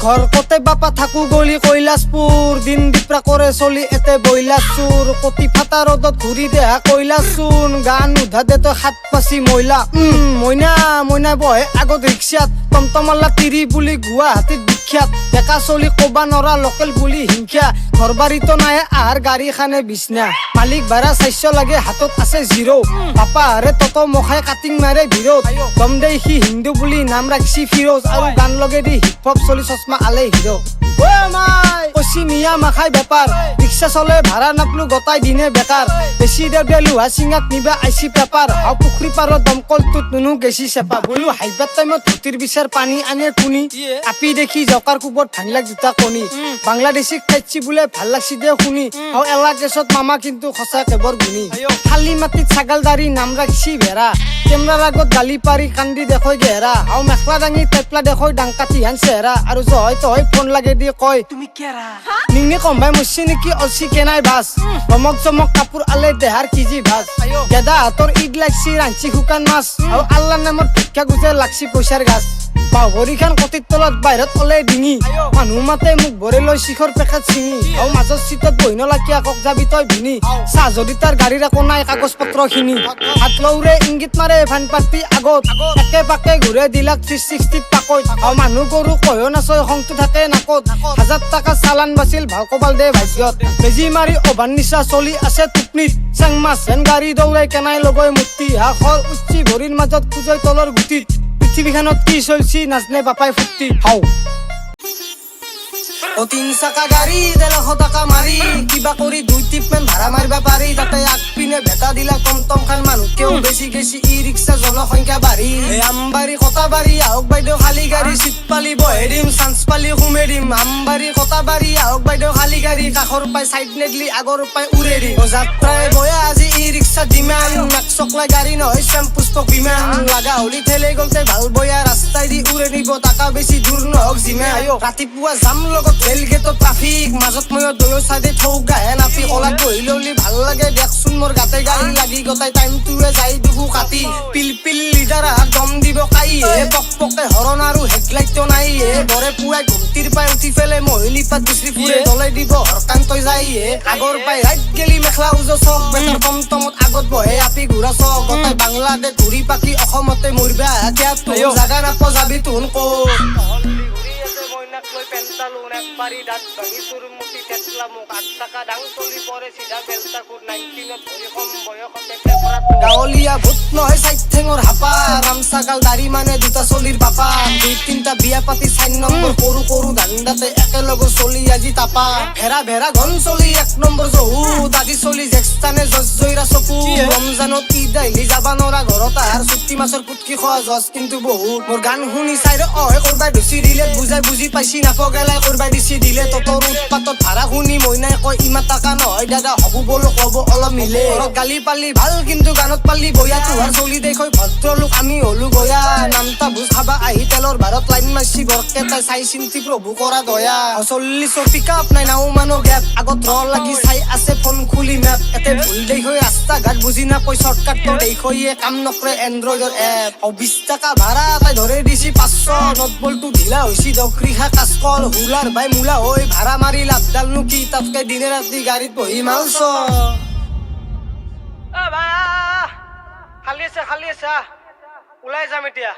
ঘর কতে বাপা থাকু গলি কৈলাসপুর দিন দিপ্রা করে চলি এতে বইলাসুর কতি ফাটা রদত ঘুরি দেহা কৈলাসুন গান উধা দে তো হাত পাচি মইলা মইনা মইনা বহে আগত রিক্সাত টমটমাল্লা তিৰি বুলি গুৱাহাটীত বিখ্যাত ডেকা চলি কবা নৰা লোকেল বুলি হিংসা ঘৰ বাৰীতো নাই আহাৰ গাড়ী খানে বিছনা মালিক ভাড়া 400 লাগে হাতত আছে জিৰো পাপা আৰে তত মখাই কাটিং মাৰে ভিৰত দম দেই সি হিন্দু বুলি নাম ৰাখছি ফিৰোজ আৰু গান লগে দি হিপ হপ চলি চশমা আলে হিৰো কচি মিয়া মাখাই বেপাৰ ৰিক্সা চলে ভাড়া নাপলো গতাই দিনে বেকাৰ বেছি দেৱে লোহা চিঙাত নিবা আইচি পেপাৰ হাও পুখুৰী পাৰত দমকলটোত নুনু গেছি চেপা বোলো হাইবাৰ টাইমত ধুতিৰ বিচাৰ পানী আনে কুনি আপি দেখি জকাৰ কোবত ভাঙলাক দুটা কণী বাংলাদেশী খাইছি বোলে ভাল লাগছি দে শুনি আৰু এলা কেছত মামা কিন্তু সঁচাকে বৰ গুণী খালী মাটিত ছাগালদাৰী নাম ৰাখছি ভেৰা কেমেৰাৰ আগত গালি পাৰি কান্দি দেখৈ গেৰা আৰু মেখলা দাঙি টেপলা দেখৈ ডাংকাটি হান চেহেৰা আৰু জহয় তহয় ফোন লাগে দি কয় তুমি কেৰা নিংনি কম্বাই মুছি নেকি অলচি কেনাই ভাজ চমক চমক কাপোৰ আলে দেহাৰ কিজি ভাজ গেদা হাতৰ ঈদ লাগছি ৰাঞ্চি শুকান মাছ আৰু আল্লাহ নামত ভিক্ষা গুজে লাগছি পইচাৰ গাছ বাহৰিখান কটিৰ তলত বাহিৰত ওলে ডিঙি মানুহ মাতে মোক ভৰি লৈ শিখৰ পেকেট চিঙি আৰু মাজত চিটত বহি নলাকি আকক যাবি তই ভিনি চাহ যদি তাৰ গাড়ীৰ একো নাই কাগজ পত্ৰ খিনি হাত লৌৰে ইংগিত মাৰে ভান পাতি আগত একে পাকে ঘূৰে দিলাক 360 পাকৈত আৰু মানুহ গৰু কয়ো নাচয় খংটো থাকে নাকত 1000 টকা চালান বাছিল ভাল কবাল দে ভাগ্যত বেজি মাৰি অভান নিচা চলি আছে টুপনিত চাং মাছ হেন গাড়ী দৌৰাই কেনাই লগৈ মূৰ্তি হাখৰ উচ্চি ভৰিৰ মাজত কুজৈ তলৰ গুটিত পৃথিৱীখনত কি চলছি নাজনে বাপাই ফুটি হাও ও 3 চাকা গাড়ী 150 টাকা মাৰি কিবা কৰি 2 টিপমেন ভাড়া মাৰিবা পাৰি তাতে আগপিনে ভেটা দিলা টমটম খান মানুহকেও বেছি গেছি ই ৰিক্সা জনসংখ্যা বাঢ়ি আমবাৰী কটাবাৰী আহক বাইদেউ খালী গাড়ী চিট পালি বহে দিম চান্স পালি সোমে দিম আমবাৰী কটাবাৰী আহক বাইদেউ খালী গাড়ী কাষৰ পাই চাইড নেদলি আগৰ পাই উৰে দিম যাত্ৰাই বয়া আজি ই ৰিক্সা ডিমান নাক চকলাই গাড়ী নহয় চেম্পুষ্পক বিমান লাগা হলি ঠেলে গলতে ভাল বয়া ৰাস্তাই দি উৰে নিব টাকা বেছি দূৰ নহওক জিমে ৰাতিপুৱা যাম লগত ৰেল গেটত ট্ৰাফিক মাজত মই দয়ো চাইডে থৌ গাহে নাপি কলাত বহি ললি ভাল লাগে দেখচোন মোৰ গাতে গাড়ী লাগি গতাই টাইমটোৱে যাই দুগু কাটি পিল পিল লিডাৰ দম দিব কাই পক পকে হৰণ আৰু হেডলাইটটো নাই দৰে পুৱাই ঘুমটিৰ পাই উঠি ফেলে মহিলী পাত দুচৰি ফুৰে দলাই দিব হৰকান্তই যাই আগৰ পাই ৰাইট গেলি মেখলা উজো চক বেটাৰ টমটমত আগত বহে আপি ঘূৰা চক গতাই বাংলাদেশ ঘূৰি পাকি অসমতে মৰিবা এতিয়া তোৰ জাগা নাপ যাবি তোন ক লৈ পেন্টালুন একবাৰি দাঁত ভাঙি তোৰ মুঠি ঠেচলা মোক 8 টাকা ডাং চলি পৰে চিধা বেলতা কোট 19ত ধৰি কম বয়সতে পেপৰাত গাঁৱলীয়া ভূত নহয় চাইড ঠেঙৰ হাপা ৰামচাগাল দাড়ি মানে দুটা চলিৰ বাপা 2-3টা বিয়া পাতি 4 নম্বৰ কৰু কৰু ধান্দাতে একেলগে চলি আজি তাপা ভেৰা ভেৰা ঘন চলি 1 নম্বৰ জহু দাদি চলি জেক্সটানে জয়ৰা চকু ৰমজানত ঈদ আহিলি যাবা নৰা ঘৰত আহাৰ চুটি মাছৰ পুটকি খোৱা জজ কিন্তু বহুত মোৰ গান শুনি চাইৰে অহে কৰবাই ধুচি দিলে বুজাই বুজি পাইছি নাপগেলাই কৰবাই দিছি দিলে ততৰ উৎপাতত ভাড়া শুনি মইনাই কয় ইমান টাকা নহয় দাদা হবু বলো কব অলপ মিলে গালি পালি ভাল কিন্তু গানত পালি বয়া তোহাৰ চলি দেখৈ ভদ্ৰলোক আমি হলো গয়া নামটা বুজ খাবা আহি তেলৰ ভাৰত লাইন মাৰছি বৰকে তাই চাই চিন্তি প্ৰভু কৰা দয়া 40 পিকআপ নাই নাও মানো গেপ আগত ৰ লাগি চাই আছে ফোন খুলি মেপ এতে ভুল দেখৈ ৰাস্তা ঘাট বুজি নাপাই শৰ্টকাট তো দেখৈয়ে কাম নকৰে এন্ড্ৰইডৰ এপ 20 টাকা ভাড়া তাই ধৰে দিছি 500 নট বলটো ঢিলা হৈছি দকৰিখা কাস্কল হুলাৰ ভাই মুলা হৈ ভাড়া মাৰি লাভডাল নো কি তাতকে দিনে ৰাতি গাড়ীত বহি মালছ অ ভাই খালি আছে ওলাই যাম এতিয়া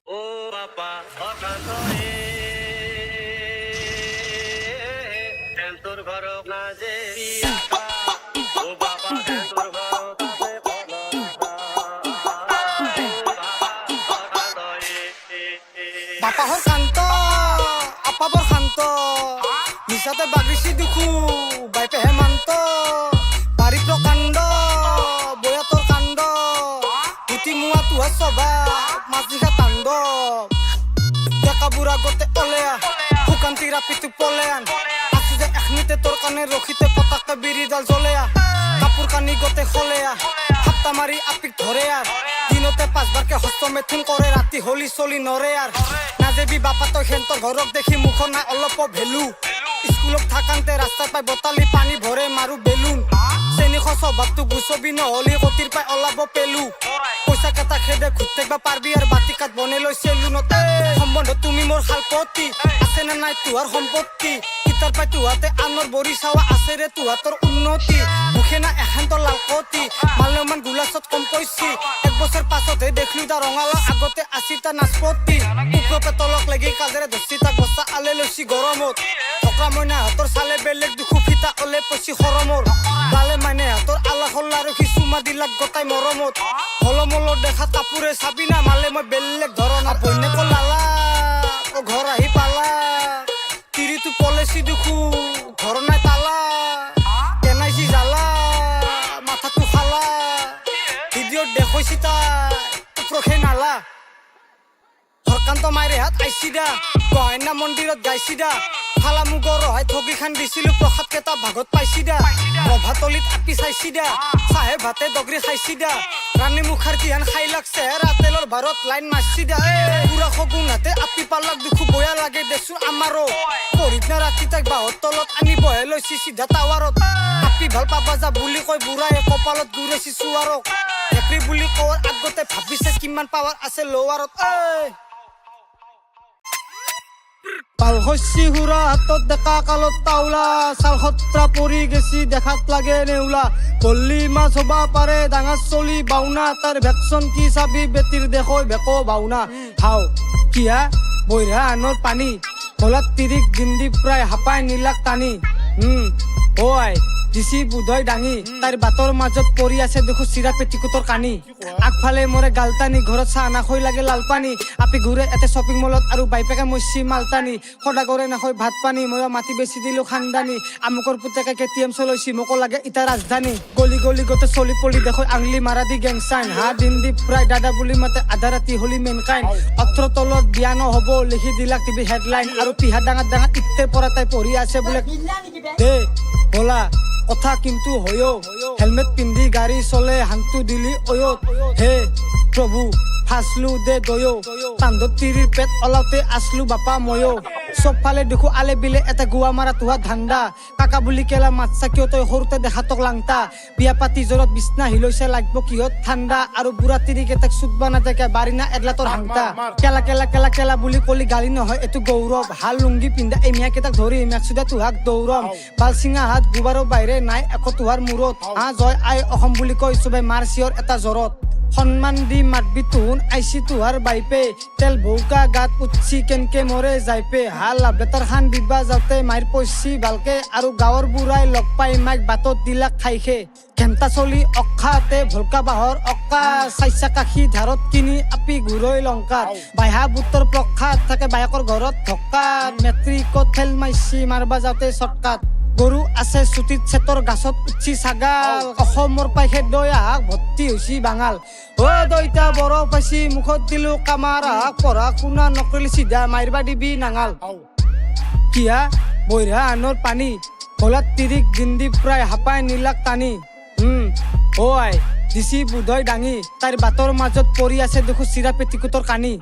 ও বাবা হৰকান্ত তোৰ ঘৰ না যে ও বাবা তোৰ ঘৰ বাপা হৰকান্ত আপা বৰকান্ত নিচাতে বাগিছি দুখু বাইপে হেমান্ত বাৰী প্ৰকাণ্ড বয়াতৰ কাণ্ড পুতি মোৱা তোহা স্বভাৱ মাজিখা তাণ্ড ডেকা বুঢ়া গতে অলেয়া শুকান্তি ৰাপিটো পলেয়ান আছো যে এখনিতে তোৰ কাৰণে ৰখিতে পতাকে বিৰিডাল জ্বলেয়া কাপোৰ কানি গতে খলেয়া হাপ্তা মাৰি আপিক ধৰে আৰ দিনতে 5 বাৰকে হস্ত মেথুন কৰে ৰাতি হলি চলি নৰে আৰ নাজেবি বাপা তই সেন্তৰ ঘৰক দেখি মুখৰ নাই অলপ ভেলু স্কুলত থাকান্তে ৰাস্তা পাই বটালি পানী ভৰে মাৰো বেলুন চেনি খচ ভাতটো গুচবি নহলি কটিৰ পাই ওলাব পেলু পইচা কাটা খেদে ঘুট থাকিব পাৰবি আৰু বাতি কাট বনাই লৈছে লুনতে সম্বন্ধ তুমি মোৰ শালপতি আছে নে নাই তোহাৰ সম্পত্তি কিতাৰ পাই তোহাতে আনৰ বৰি চাৱা আছে ৰে তোহাতৰ উন্নতি মুখে না এখান্ত লালকতি মাল্যমান গুলাছত কম কৈছি এক বছৰ পাছতহে দেখলো তাৰ ৰঙালা আগতে আছিল তাৰ নাচপতি ওপৰপে তলক লাগি কাজেৰে ধচি তাক বস্তা আলে লৈছি গৰমত থকা মইনা হাতৰ চালে বেলেগ দুখু ফিতা অলে পচি খৰমৰ লালে মানে হাতৰ আলা খল্লা আৰু সিচুমা দিলাক গতাই মৰমত হলমলত দেখা কাপোৰে চাবি না মালে মই বেলেগ ধৰণৰ বন্যক লালা অ ঘৰ আহি পালা তিৰিটো পলেচি দুখু ঘৰ নাই তালা কেনাইছি জালা মাথাটো খালা ভিডিঅ'ত দেখুৱাইছি তাই প্ৰখে নালা হৰকান্ত মাইৰে হাত আইছি দা গহনা মন্দিৰত গাইছি দা ফালা মুগৰ ৰহাই ঠগি খান দিছিলো প্ৰসাদ কেইটা ভাগত পাইছি দা ৰভাতলিত আপি চাইছি দা চাহে ভাতে দগৰি খাইছি দা ৰাণী মুখাৰ্জী হান খাই লাগছে ৰাতেলৰ ভাৰত লাইন মাৰছি দা পুৰা সগুন হাতে আপি পালাক দুখু বয়া লাগে দেচোন আমাৰো পৰিদিনা ৰাতি তাক বাহৰ তলত আনি বহে লৈছি চিধা টাৱাৰত আপি ভাল পাবা যা বুলি কৈ বুঢ়াই কপালত গুৰাইছি চুৱাৰক একৰি বুলি কোৱাৰ আগতে ভাবিছে কিমান পাৱাৰ আছে লোৱাৰত পালশস্যি হুৰা হাতত ডেকা কালত তাওলা চাল সত্ৰা পৰি গেছি দেখাত লাগে নেউলা পল্লী মাছ হবা পাৰে ডাঙৰ চলি বাউনা তাৰ ভেকচন কি চাবি বেটিৰ দেখৈ বেকো বাউনা হাও কিয়া বৈৰা আনৰ পানী হলাত তিৰিক দিন্দি প্ৰায় হাপাই নীলাক টানি ঐ দিছি বুধই ডাঙি তাইৰ বাটৰ মাজত পৰি আছে দেখো চিৰা পেটিকুটৰ কানি আগফালে মৰে গালটানি ঘৰত চাহ নাখৈ লাগে লাল পানী আপি ঘূৰে এতে শ্বপিং মলত আৰু বাইপেকে মচি মালটানি সদা কৰে নাখৈ ভাত পানী মই মাটি বেচি দিলো খানদানি আমুকৰ পুতেকে কেটিএম চলৈছি মোকো লাগে ইটা ৰাজধানী গলি গলি গোটে চলি পলি দেখো আংলি মাৰা দি গেং চাইন হা দিন দি প্ৰায় দাদা বুলি মাতে আধা ৰাতি হলি মেনকাইন 18 তলত বিয়া নহ'ব লিখি দিলাক টিভি হেডলাইন আৰু পিহা ডাঙৰ ডাঙৰ ইত্তেৰ পৰা তাই পঢ়ি আছে বোলে দে বলা কথা কিন্তু হয়ো হেলমেট পিন্ধি গাড়ী চলে হাংটো দিলি অয়ত হে প্ৰভু ফাঁচলো দে দয়ো কান্ধত তিৰিৰ পেট ওলাওতে আছলো বাপা ময়ো চবফালে দেখো আলে বিলে এটা গুৱা মাৰা তোহা ধান্দা কাকা বুলি কেলা মাতছা কিয় তই সৰুতে দেখাতক লাংটা বিয়া পাতি জ্বৰত বিছনা হিলৈছে লাগব কিহত ঠাণ্ডা আৰু বুঢ়া তিৰিকেইটাক চুটবা নাথাকে বাৰিনা এডলাতৰ হাংটা কেলা কেলা কেলা কেলা বুলি কলি গালি নহয় এইটো গৌৰৱ হাল লুংগি পিন্ধা এই মিয়াকেইটাক ধৰি মেক্সুদা তোহাক দৌৰম বালচিঙা হাত গুবাৰৰ বাহিৰে নাই একো তোহাৰ মূৰত জয় আই অসম বুলি কৈ চবে মাৰ চিঞৰ এটা জ্বৰত সন্মান দি মাতবি তুহুন আইছি তোহাৰ বাইপে তেল ভৌকা গাত উঠছি কেনকে মৰে যাইপে হাল বেটাৰ খান দিবা যাওঁতে মাইৰ পইছি ভালকে আৰু গাঁৱৰ বুঢ়াই লগ পাই মাইক বাটত দিলাক খাইখে ঘেণ্টা চলি অখাতে ভলকা বাহৰ অকা চাইছা কাশী ধাৰত কিনি আপি ঘূৰৈ লংকাত বাইহা বুটৰ প্ৰসাদ থাকে বায়েকৰ ঘৰত ধকাত মেট্ৰিকত ফেল মাইছি মাৰবা যাওঁতে চটকাত গৰু আছে চুটিত চেতৰ গাছত উঠছি ছাগাল অসমৰ পাই খেদৈ আহাক ভৰ্তি হৈছি বাঙাল দইতা বৰ পাইছি মুখত দিলো কামাৰ আহাক পঢ়া শুনা নকৰিলি চিধা মাৰিবা দিবি নাঙাল কিয়া বৈৰা আনৰ পানী হলাত তিৰিক দিন্দি প্ৰায় হাপাই নীলাক টানি ঐ দিছি বুধই ডাঙি তাইৰ বাটৰ মাজত পৰি আছে দেখো চিৰা পেটিকুটৰ কানি